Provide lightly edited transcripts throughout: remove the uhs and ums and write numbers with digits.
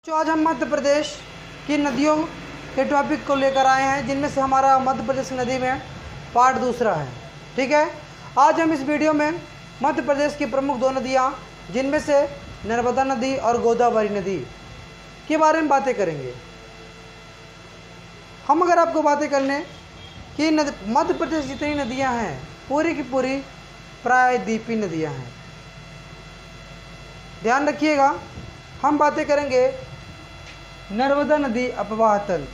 जो आज हम मध्य प्रदेश की नदियों के टॉपिक को लेकर आए हैं, जिनमें से हमारा मध्य प्रदेश नदी में पार्ट दूसरा है। ठीक है, आज हम इस वीडियो में मध्य प्रदेश की प्रमुख दो नदियाँ, जिनमें से नर्मदा नदी और गोदावरी नदी के बारे में बातें करेंगे। हम अगर आपको बातें करने कि मध्य प्रदेश जितनी नदियाँ हैं पूरी की पूरी प्रायद्वीपीय नदियाँ हैं। ध्यान रखिएगा, हम बातें करेंगे नर्मदा नदी अपवाह तल।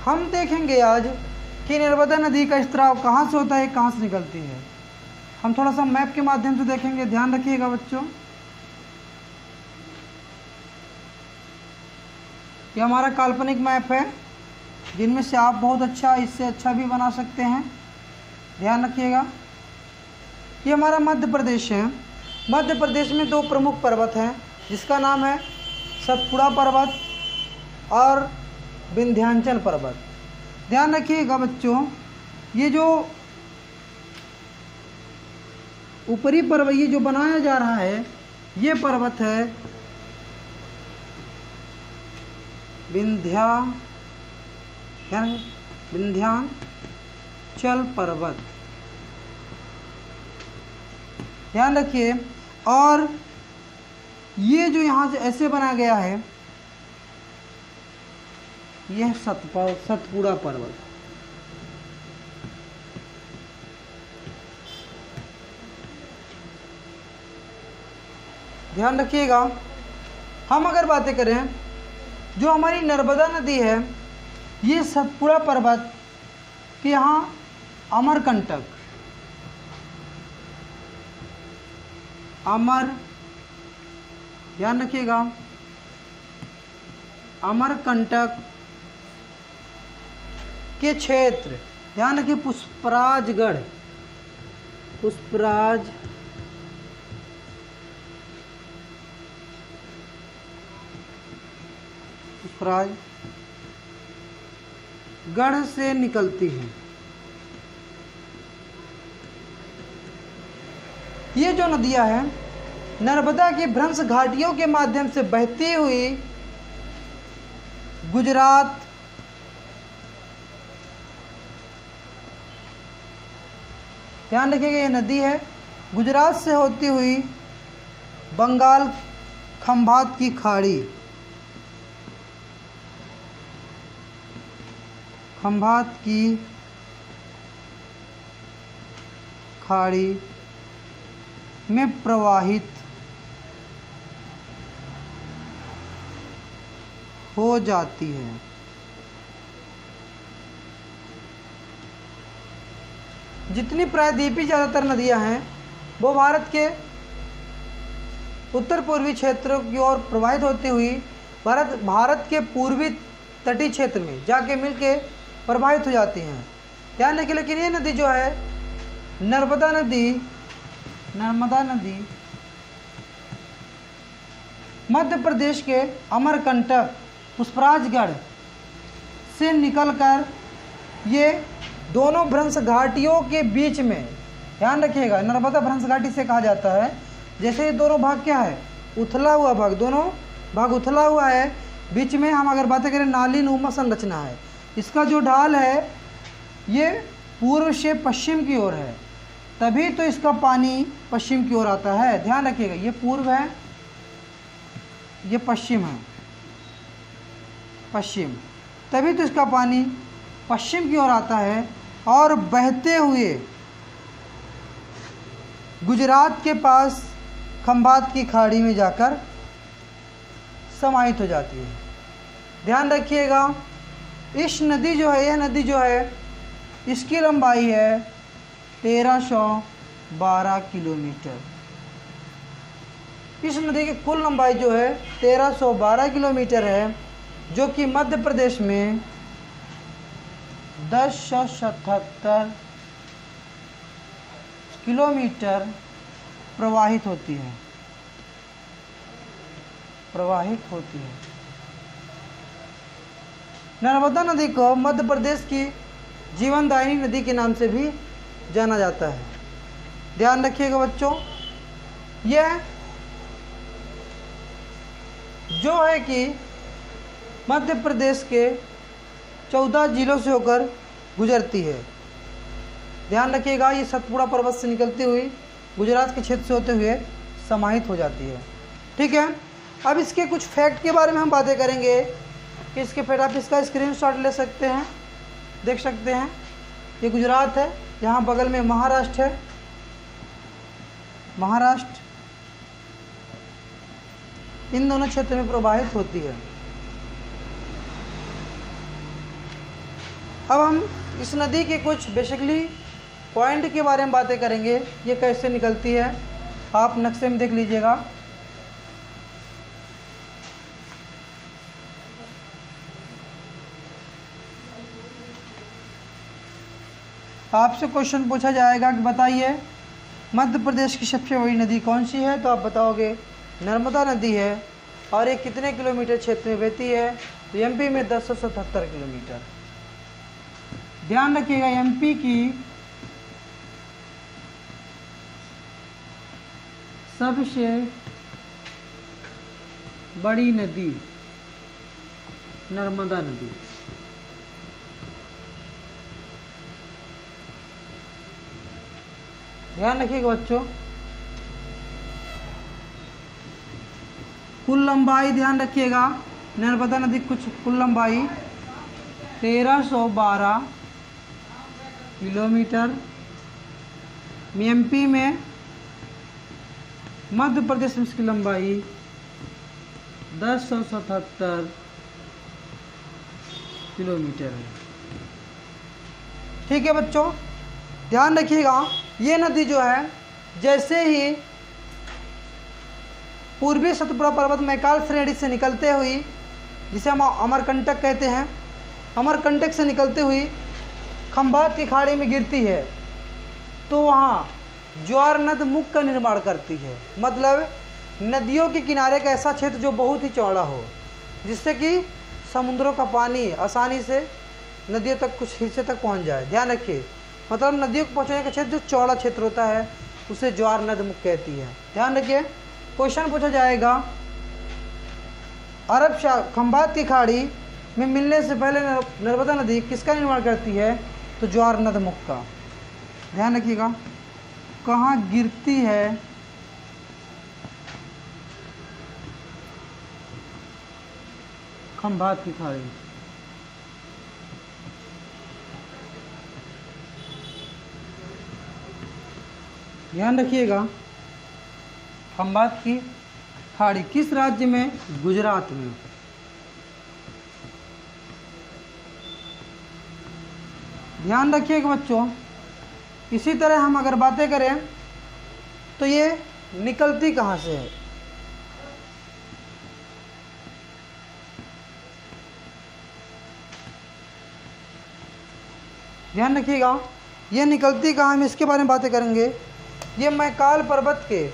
हम देखेंगे आज कि नर्मदा नदी का स्त्राव कहाँ से होता है, कहाँ से निकलती है। हम थोड़ा सा मैप के माध्यम से देखेंगे, ध्यान रखिएगा बच्चों। ये हमारा काल्पनिक मैप है, जिनमें से आप बहुत अच्छा, इससे अच्छा भी बना सकते हैं। ध्यान रखिएगा, ये हमारा मध्य प्रदेश है। मध्य प्रदेश में दो प्रमुख पर्वत हैं, जिसका नाम है सतपुड़ा पर्वत और विंध्याचल पर्वत। ध्यान रखिएगा बच्चों, ये जो ऊपरी पर्वत ये जो बनाया जा रहा है, ये पर्वत है विंध्याचल पर्वत। ध्यान रखिए, और ये जो यहाँ से ऐसे बनाया गया है, यह सतपुड़ा पर्वत। ध्यान रखिएगा, हम अगर बातें करें जो हमारी नर्मदा नदी है, ये सतपुड़ा पर्वत के यहाँ अमरकंटक ध्यान रखिएगा, अमरकंटक के क्षेत्र, ध्यान रखिए, पुष्पराजगढ़ गढ़ से निकलती है। ये जो नदियां हैं नर्मदा की भ्रंश घाटियों के माध्यम से बहती हुई गुजरात, ध्यान रखिएगा, ये नदी है गुजरात से होती हुई बंगाल खंभात की खाड़ी में प्रवाहित हो जाती है। जितनी प्रायद्वीपीय ज़्यादातर नदियां हैं वो भारत के उत्तर पूर्वी क्षेत्रों की ओर प्रवाहित होती हुई भारत के पूर्वी तटीय क्षेत्र में जाके मिलके प्रवाहित हो जाती हैं। ध्यान रखिए, लेकिन ये नदी जो है नर्मदा नदी मध्य प्रदेश के अमरकंटक पुष्पराजगढ़ से निकलकर ये दोनों भ्रंश घाटियों के बीच में, ध्यान रखिएगा, नर्मदा भ्रंश घाटी से कहा जाता है। जैसे ये दोनों भाग क्या है, उथला हुआ भाग, दोनों भाग उथला हुआ है, बीच में हम अगर बातें करें नाली नुमा संरचना है। इसका जो ढाल है ये पूर्व से पश्चिम की ओर है, तभी तो इसका पानी पश्चिम की ओर आता है। ध्यान रखिएगा, ये पूर्व है, ये पश्चिम है, तभी तो इसका पानी पश्चिम की ओर आता है और बहते हुए गुजरात के पास खंभात की खाड़ी में जाकर समाहित हो जाती है। ध्यान रखिएगा, इस नदी जो है, यह नदी जो है, इसकी लंबाई है 1312 किलोमीटर। इस नदी की कुल लंबाई जो है 1312 किलोमीटर है, जो कि मध्य प्रदेश में 1077 किलोमीटर प्रवाहित होती है। नर्मदा नदी को मध्य प्रदेश की जीवनदायिनी नदी के नाम से भी जाना जाता है। ध्यान रखिएगा बच्चों, यह जो है कि मध्य प्रदेश के 14 जिलों से होकर गुजरती है। ध्यान रखिएगा, ये सतपुड़ा पर्वत से निकलती हुई गुजरात के क्षेत्र से होते हुए समाहित हो जाती है। ठीक है, अब इसके कुछ फैक्ट के बारे में हम बातें करेंगे कि इसके फैक्ट आप इसका स्क्रीनशॉट ले सकते हैं, देख सकते हैं। ये गुजरात है, यहाँ बगल में महाराष्ट्र है, महाराष्ट्र इन दोनों क्षेत्र में प्रवाहित होती है। अब हम इस नदी के कुछ बेसिकली पॉइंट के बारे में बातें करेंगे, ये कैसे निकलती है, आप नक्शे में देख लीजिएगा। आपसे क्वेश्चन पूछा जाएगा कि बताइए मध्य प्रदेश की सबसे बड़ी नदी कौन सी है, तो आप बताओगे नर्मदा नदी है, और ये कितने किलोमीटर क्षेत्र में बहती है, तो एमपी में 1077 किलोमीटर। ध्यान रखिएगा, एमपी की सबसे बड़ी नदी नर्मदा नदी। ध्यान रखिएगा बच्चों, कुल लंबाई ध्यान रखिएगा, नर्मदा नदी कुल लंबाई 1312 किलोमीटर। एमपी में मध्य प्रदेश में इसकी लंबाई 1077 किलोमीटर है। ठीक है बच्चों, ध्यान रखिएगा, ये नदी जो है जैसे ही पूर्वी सतपुड़ा पर्वत मैकाल श्रेणी से निकलते हुई, जिसे हम अमरकंटक कहते हैं, अमरकंटक से निकलते हुई खंभात की खाड़ी में गिरती है, तो वहाँ ज्वार नद मुख का निर्माण करती है। मतलब नदियों के किनारे का ऐसा क्षेत्र जो बहुत ही चौड़ा हो, जिससे कि समुद्रों का पानी आसानी से नदियों तक कुछ हिस्से तक पहुँच जाए। ध्यान रखिए, मतलब नदियों को पहुँचने का क्षेत्र जो चौड़ा क्षेत्र होता है उसे ज्वार नद मुख कहती है। ध्यान रखिए, क्वेश्चन पूछा जाएगा, अरब खंभात की खाड़ी में मिलने से पहले नर्मदा नदी किसका निर्माण करती है, तो ज्वार नद मुख का। ध्यान रखिएगा, कहाँ गिरती है, खंभात की खाड़ी। ध्यान रखिएगा, खंभात की खाड़ी किस राज्य में, गुजरात में। ध्यान रखिएगा बच्चों, इसी तरह हम अगर बातें करें तो ये निकलती कहाँ से है। ध्यान रखिएगा, ये निकलती कहाँ, हम इसके बारे में बातें करेंगे। ये मैकाल पर्वत के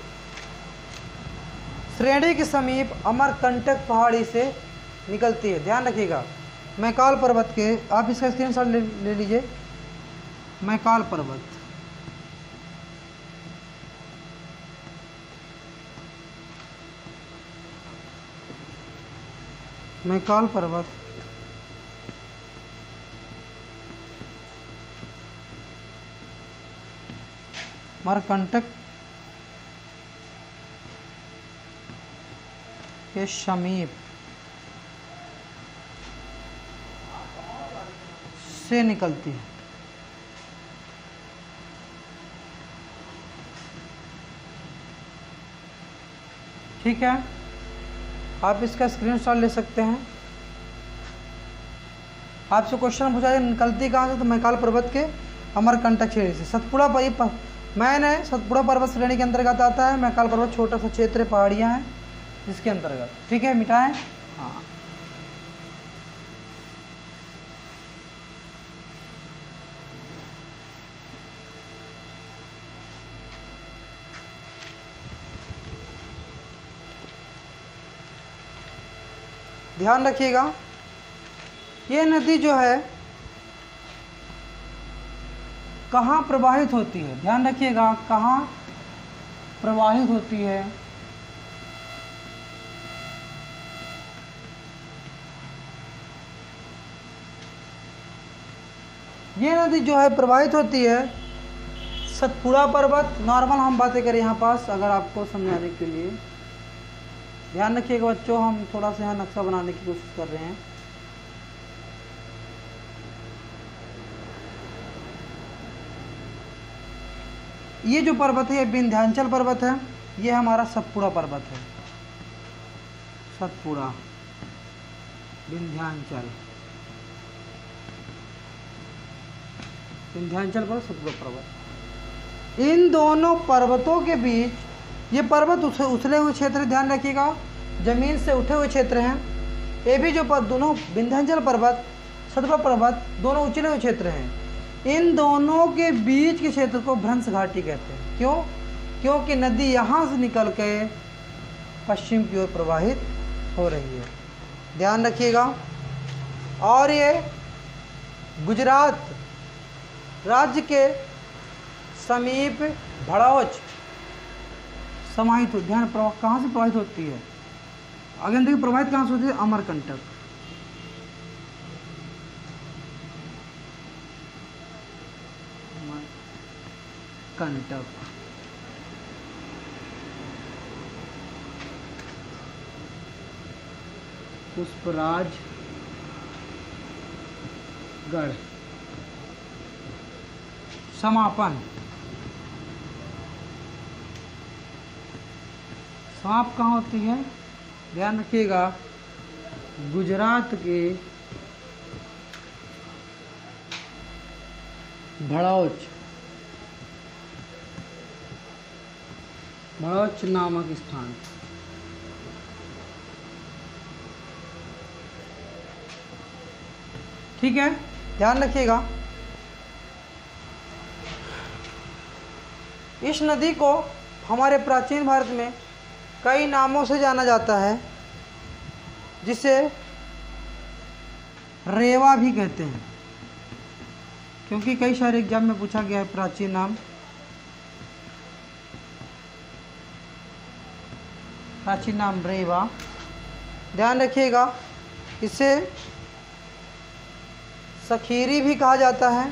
श्रेणी के समीप अमरकंटक पहाड़ी से निकलती है। ध्यान रखिएगा, मैकाल पर्वत के, आप इसका स्क्रीनशॉट ले लीजिए। मैकाल पर्वत, मैकाल पर्वत अमरकंटक के समीप से निकलती है। ठीक है, आप इसका स्क्रीनशॉट ले सकते हैं। आपसे क्वेश्चन पूछा जाए निकलती कहाँ से, तो मैकाल पर्वत के अमरकंटक श्रेणी से। सतपुड़ा मैंने सतपुड़ा पर्वत श्रेणी के अंतर्गत आता है। मैकाल पर्वत छोटा सा क्षेत्र, पहाड़ियाँ हैं जिसके अंतर्गत। ठीक है, मिटाएं। हाँ, ध्यान रखिएगा, ये नदी जो है कहाँ प्रवाहित होती है। ध्यान रखिएगा, कहाँ प्रवाहित होती है, ये नदी जो है प्रवाहित होती है सतपुड़ा पर्वत। नॉर्मल हम बातें करें यहाँ पास, अगर आपको समझाने के लिए ध्यान रखिएगा बच्चों, हम थोड़ा सा यहाँ नक्शा बनाने की कोशिश कर रहे हैं। ये जो पर्वत है ये विंध्याचल पर्वत है, ये हमारा सतपुड़ा पर्वत है। सतपुड़ा, विंध्याचल, विंध्याचल पर्वत, सतपुड़ा पर्वत। इन दोनों पर्वतों के बीच, ये पर्वत उछले हुए क्षेत्र, ध्यान रखिएगा, जमीन से उठे हुए क्षेत्र हैं। ये भी जो दोनों विंध्याचल पर्वत, सतपुड़ा पर्वत, दोनों उछले हुए क्षेत्र हैं। इन दोनों के बीच के क्षेत्र को भ्रंश घाटी कहते हैं। क्यों? क्योंकि नदी यहाँ से निकल के पश्चिम की ओर प्रवाहित हो रही है, ध्यान रखिएगा। और ये गुजरात राज्य के समीप भड़ौच समाहित हो, ध्यान, कहाँ से प्रवाहित होती है? अगर देखिए प्रवाहित कहाँ से होती है? अमरकंटक। कंटक, पुष्पराज गढ़, समापन, समाप्त कहाँ होती है? ध्यान रखिएगा, गुजरात के भड़ौच, भड़ौच नामक स्थान। ठीक है, ध्यान रखिएगा। इस नदी को हमारे प्राचीन भारत में कई नामों से जाना जाता है, जिसे रेवा भी कहते हैं, क्योंकि कई सारे एग्जाम में पूछा गया है प्राचीन नाम। प्राचीन नाम रेवा, ध्यान रखिएगा। इसे सखीरी भी कहा जाता है,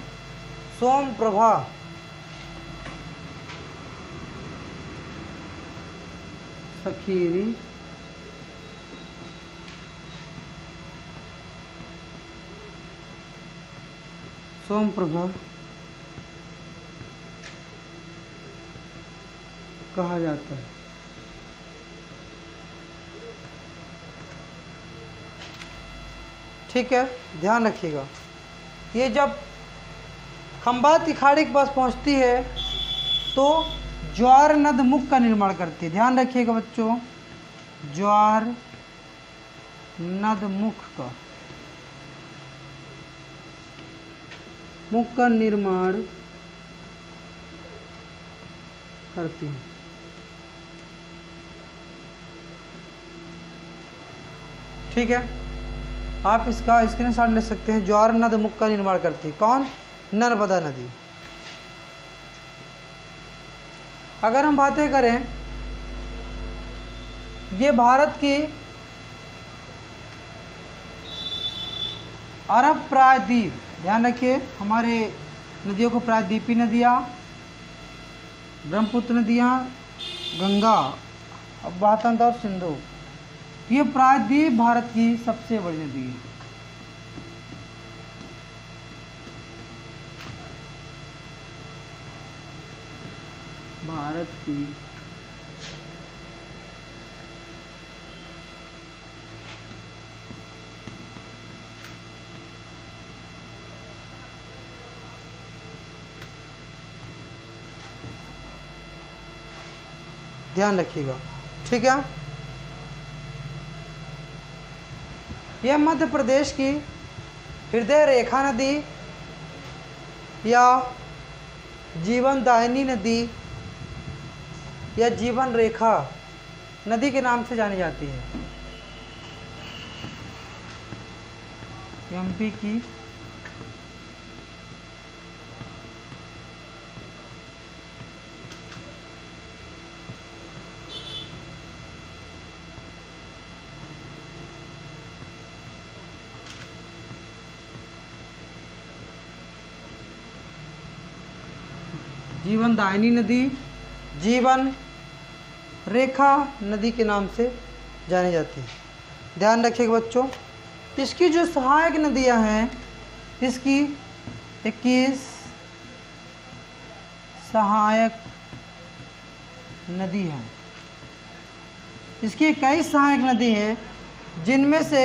सोमप्रभा, सखीरी, सोमप्रभा कहा जाता है। ठीक है, ध्यान रखिएगा। ये जब खंबात की खाड़ी के पास पहुंचती है तो ज्वार नद मुख का निर्माण करती है। ध्यान रखिएगा बच्चों, ज्वार नद मुख का निर्माण करती है। ठीक है, आप इसका स्क्रीनशॉट ले सकते हैं। ज्वार नद मुख का निर्माण करती है कौन? नर्मदा नदी। अगर हम बातें करें, ये भारत की अरब प्रायद्वीप, ध्यान रखिए, हमारे नदियों को प्रायद्वीपी नदियाँ, ब्रह्मपुत्र नदियाँ, गंगा, अब्बातंत और सिंधु, ये प्रायद्वीप भारत की सबसे बड़ी नदी है। भारत की ध्यान रखिएगा। ठीक है, यह मध्य प्रदेश की हृदय रेखा नदी या जीवन दायिनी नदी या जीवन रेखा नदी के नाम से जानी जाती है। एमपी की जीवन दायिनी नदी जीवन रेखा नदी के नाम से जानी जाती है। ध्यान रखिएगा बच्चों, इसकी जो सहायक नदियां हैं, इसकी 21 सहायक नदी हैं। इसकी 21 सहायक नदी हैं, जिनमें से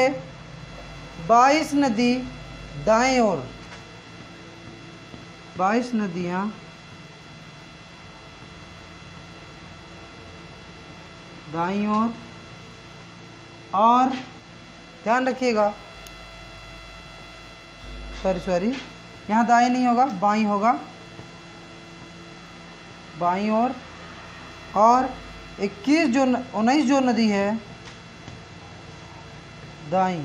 22 नदी दाएं ओर, 22 नदियां दाईं ओर, और ध्यान रखिएगा, सॉरी यहाँ दाएं नहीं होगा, बाईं होगा, बाईं ओर, और 19 जो नदी है दाईं,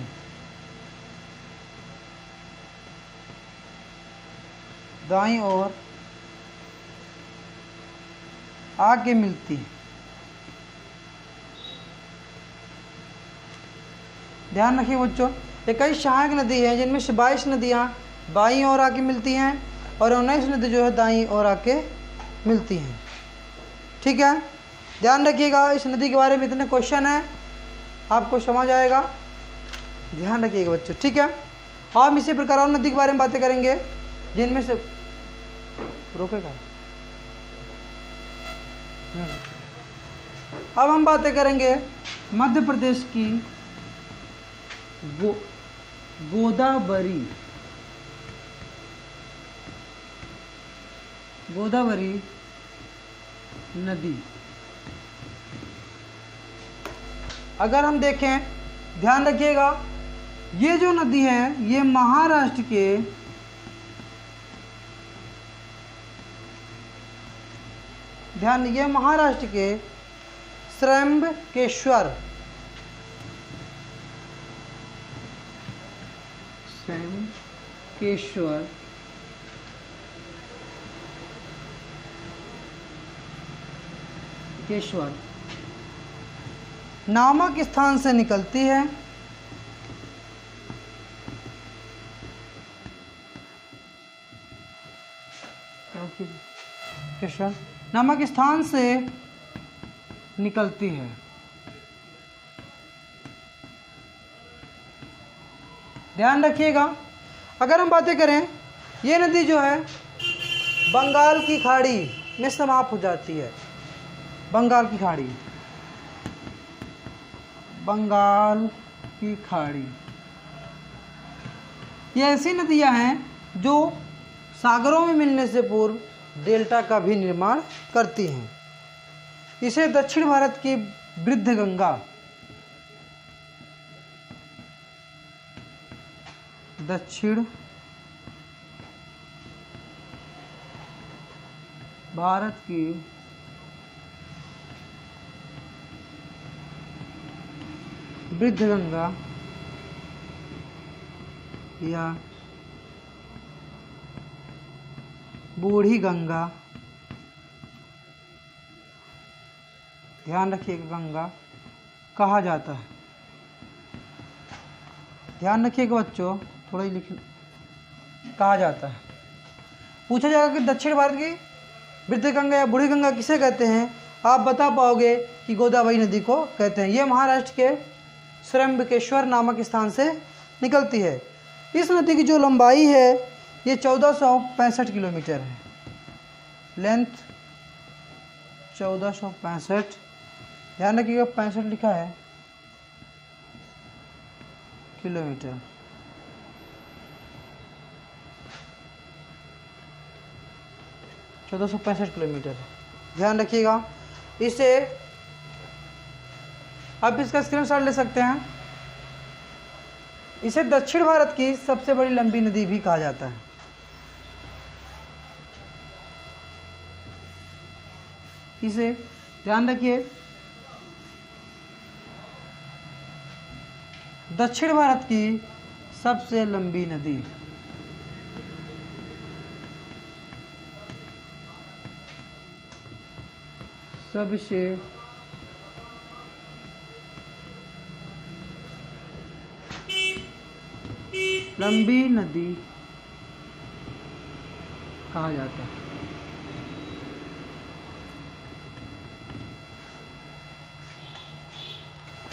दाईं ओर आके मिलती है। ध्यान रखिए बच्चों, ये कई सहायक नदी हैं, जिनमें से 22 नदियाँ बाईं ओर आके मिलती हैं और 19 नदी जो है दाईं ओर आके मिलती हैं। ठीक है, ध्यान रखिएगा, इस नदी के बारे में इतने क्वेश्चन हैं, आपको समझ आएगा। ध्यान रखिएगा बच्चों, ठीक है। हम इसी प्रकार और नदी के बारे में बातें करेंगे, जिनमें से रोकेगा। अब हम बातें करेंगे मध्य प्रदेश की गोदावरी नदी। अगर हम देखें, ध्यान रखिएगा, ये जो नदी है ये महाराष्ट्र के श्रम्बकेश्वर नामक स्थान से निकलती है। केशवर नामक स्थान से निकलती है। ध्यान रखिएगा, अगर हम बातें करें, ये नदी जो है बंगाल की खाड़ी में समाप्त हो जाती है। बंगाल की खाड़ी ये ऐसी नदियां हैं जो सागरों में मिलने से पूर्व डेल्टा का भी निर्माण करती हैं। इसे दक्षिण भारत की वृद्ध गंगा, दक्षिण भारत की वृद्ध गंगा या बूढ़ी गंगा, ध्यान रखिएगा, गंगा कहा जाता है। ध्यान रखिएगा बच्चों, थोड़ा ही लिख, कहा जाता है। पूछा जाएगा कि दक्षिण भारत की वृद्ध गंगा या बूढ़ी गंगा किसे कहते हैं, आप बता पाओगे कि गोदावरी नदी को कहते हैं। ये महाराष्ट्र के श्रम्बकेश्वर नामक स्थान से निकलती है। इस नदी की जो लंबाई है ये 1465 किलोमीटर है। लेंथ 1465, ध्यान रखिएगा 65 लिखा है किलोमीटर। किलोमीटर, ध्यान रखिएगा। इसे आप इसका स्क्रीनशॉट ले सकते हैं। इसे दक्षिण भारत की सबसे बड़ी लंबी नदी भी कहा जाता है। इसे ध्यान रखिए, दक्षिण भारत की सबसे लंबी नदी। सबसे लंबी नदी कहा जाता है।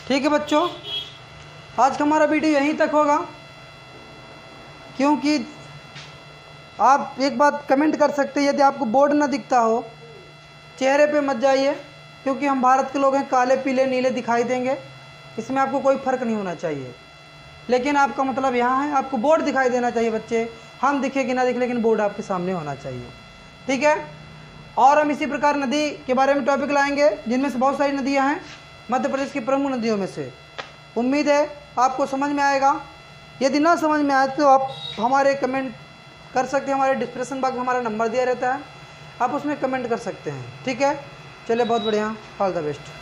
ठीक है बच्चों, आज का हमारा वीडियो यहीं तक होगा, क्योंकि आप एक बात कमेंट कर सकते हैं, यदि आपको बोर्ड ना दिखता हो चेहरे पे मत जाइए, क्योंकि हम भारत के लोग हैं, काले पीले नीले दिखाई देंगे, इसमें आपको कोई फ़र्क नहीं होना चाहिए। लेकिन आपका मतलब यहाँ है, आपको बोर्ड दिखाई देना चाहिए बच्चे, हम दिखे कि ना दिखे लेकिन बोर्ड आपके सामने होना चाहिए। ठीक है, और हम इसी प्रकार नदी के बारे में टॉपिक लाएंगे, जिनमें से बहुत सारी नदियाँ हैं मध्य प्रदेश की प्रमुख नदियों में से। उम्मीद है आपको समझ में आएगा। यदि ना समझ में आए तो आप हमारे कमेंट कर सकते हैं, हमारे डिस्क्रिप्शन बॉक्स में हमारा नंबर दिया रहता है, आप उसमें कमेंट कर सकते हैं। ठीक है, चलिए बहुत बढ़िया, ऑल द बेस्ट।